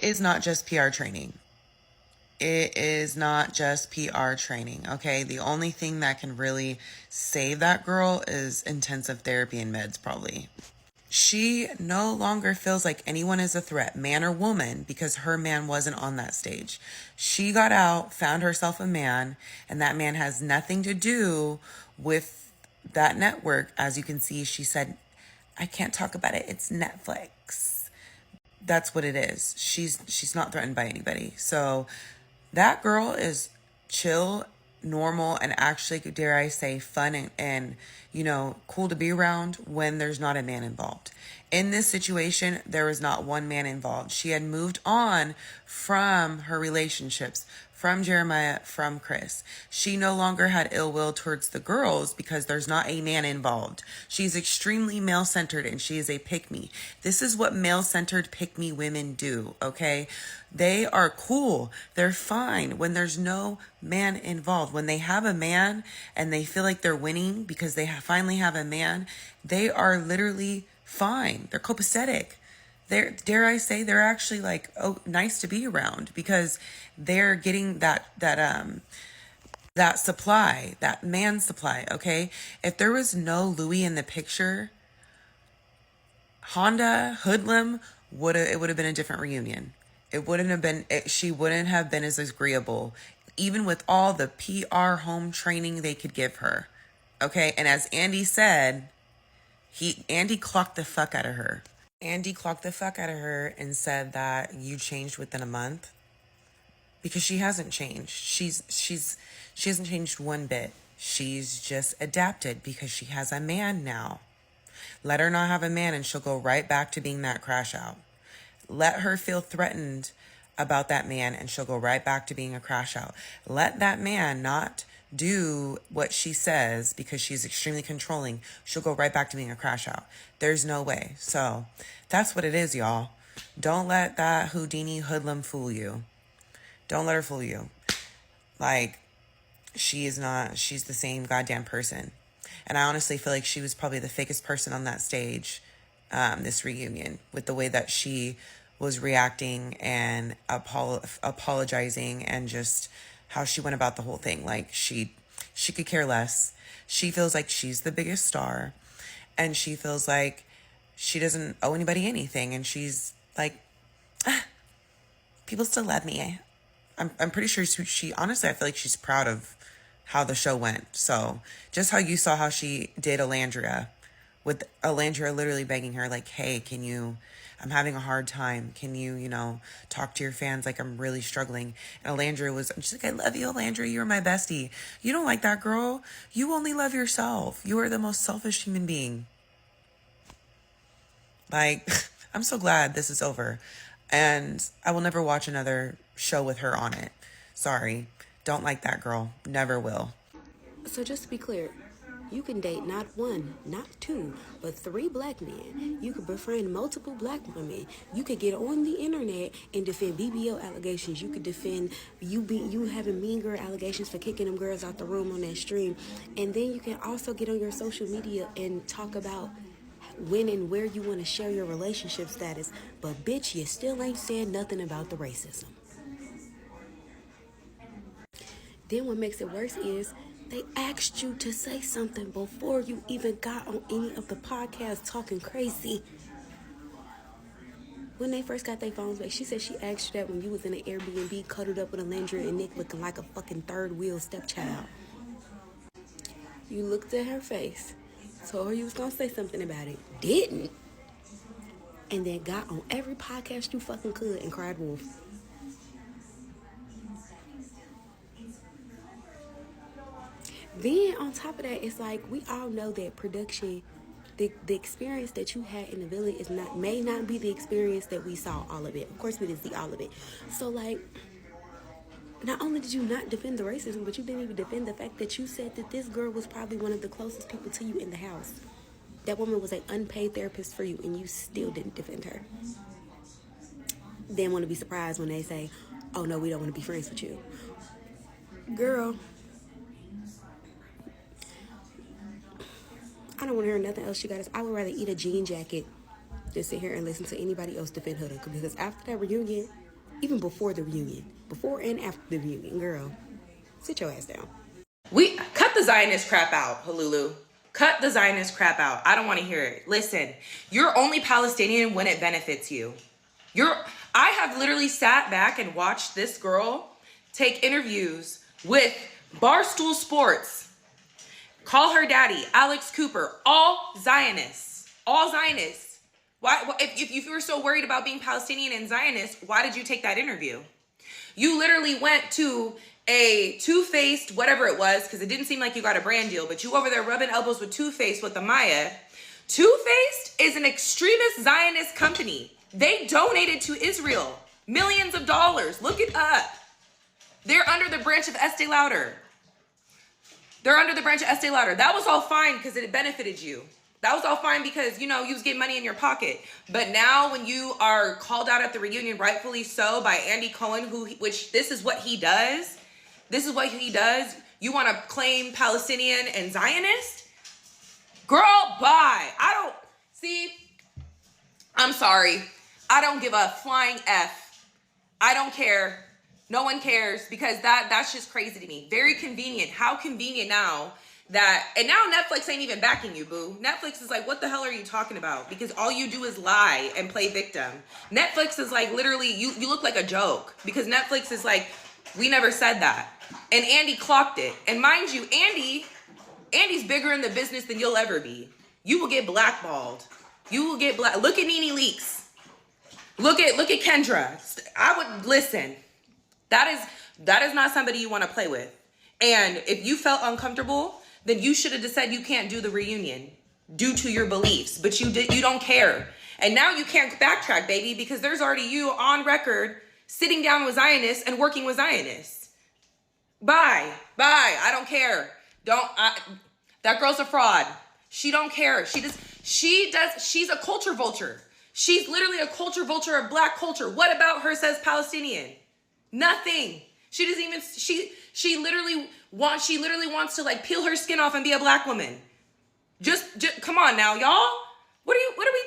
is not just PR training. It is not just PR training, okay? The only thing that can really save that girl is intensive therapy and meds, probably. She no longer feels like anyone is a threat, man or woman, because her man wasn't on that stage. She got out, found herself a man, and that man has nothing to do with that network. As you can see, she said, I can't talk about it. It's Netflix. That's what it is. She's not threatened by anybody. So that girl is chill, normal, and actually, dare I say, fun and cool to be around when there's not a man involved. In this situation, there was not one man involved. She had moved on from her relationships, from Jeremiah, from Chris. She no longer had ill will towards the girls because there's not a man involved. She's extremely male-centered and she is a pick-me. This is what male-centered pick-me women do, okay? They are cool. They're fine when there's no man involved. When they have a man and they feel like they're winning because they finally have a man, they are literally fine. They're copacetic. Dare I say, they're actually like, oh, nice to be around because they're getting that supply, that man supply, okay? If there was no Louis in the picture, Honda, Hoodlum, it would have been a different reunion. It wouldn't have been, she wouldn't have been as agreeable, even with all the PR home training they could give her, okay? And as Andy said, Andy clocked the fuck out of her. Andy clocked the fuck out of her and said that you changed within a month, because she hasn't changed. She hasn't changed one bit. She's just adapted because she has a man now. Let her not have a man and she'll go right back to being that crash out. Let her feel threatened about that man and she'll go right back to being a crash out. Let that man not do what she says because she's extremely controlling. She'll go right back to being a crash out. There's no way. So that's what it is, y'all. Don't let that Houdini hoodlum fool you. Don't let her fool you. Like, she's the same goddamn person. And I honestly feel like she was probably the fakest person on that stage, this reunion, with the way that she was reacting and apologizing and just how she went about the whole thing. Like, she could care less. She feels like she's the biggest star and she feels like she doesn't owe anybody anything. And she's like, people still love me. I'm pretty sure she honestly, I feel like she's proud of how the show went. So just how you saw how she did Alandria, with Alandria literally begging her like, hey, I'm having a hard time. Can you, talk to your fans? Like, I'm really struggling. And Alandria was just like, I love you, Alandria. You're my bestie. You don't like that girl. You only love yourself. You are the most selfish human being. Like, I'm so glad this is over. And I will never watch another show with her on it. Sorry. Don't like that girl. Never will. So just to be clear, you can date not one, not two, but 3 black men. You could befriend multiple black women. You could get on the internet and defend BBO allegations. You could defend you having mean girl allegations for kicking them girls out the room on that stream. And then you can also get on your social media and talk about when and where you want to share your relationship status. But bitch, you still ain't said nothing about the racism. Then what makes it worse is they asked you to say something before you even got on any of the podcasts talking crazy. When they first got their phones back, she said she asked you that when you was in an Airbnb cuddled up with Alandria and Nick looking like a fucking third wheel stepchild. You looked at her face, told her you was gonna say something about it, didn't, and then got on every podcast you fucking could and cried wolf. Then on top of that, it's like we all know that production, the experience that you had in the village may not be the experience that we saw all of it. Of course we didn't see all of it. So like, not only did you not defend the racism, but you didn't even defend the fact that you said that this girl was probably one of the closest people to you in the house. That woman was an unpaid therapist for you and you still didn't defend her. Then want to be surprised when they say, oh no, we don't want to be friends with you. Girl, I don't want to hear nothing else you got. I would rather eat a jean jacket than sit here and listen to anybody else defend Huda. Because after that reunion, Even before the reunion. Before and after the reunion, girl. Sit your ass down. We cut the Zionist crap out, Halulu. Cut the Zionist crap out. I don't want to hear it. Listen, you're only Palestinian when it benefits you. I have literally sat back and watched this girl take interviews with Barstool Sports. Call her daddy, Alex Cooper, all Zionists. All Zionists. Why, if you were so worried about being Palestinian and Zionist, why did you take that interview? You literally went to a Two-Faced, whatever it was, because it didn't seem like you got a brand deal, but you over there rubbing elbows with Two-Faced with the Maya. Two-Faced is an extremist Zionist company. They donated to Israel millions of dollars. Look it up. They're under the branch of Estee Lauder. That was all fine because it benefited you. That was all fine because, you was getting money in your pocket. But now when you are called out at the reunion, rightfully so, by Andy Cohen, which this is what he does. You want to claim Palestinian and Zionist? Girl, bye. I'm sorry. I don't give a flying F. I don't care. No one cares because that's just crazy to me. Very convenient. How convenient now and now Netflix ain't even backing you, boo. Netflix is like, what the hell are you talking about? Because all you do is lie and play victim. Netflix is like, literally, you look like a joke because Netflix is like, we never said that. And Andy clocked it. And mind you, Andy's bigger in the business than you'll ever be. You will get blackballed. Look at Nene Leakes. Look at Kendra. I would listen. That is not somebody you want to play with. And if you felt uncomfortable, then you should have just said you can't do the reunion due to your beliefs. But you don't care. And now you can't backtrack, baby, because there's already you on record sitting down with Zionists and working with Zionists. Bye. I don't care. That girl's a fraud. She don't care. She's a culture vulture. She's literally a culture vulture of black culture. What about her says Palestinian? Nothing. She doesn't even, she literally wants to like peel her skin off and be a black woman. Just come on now, y'all. What are we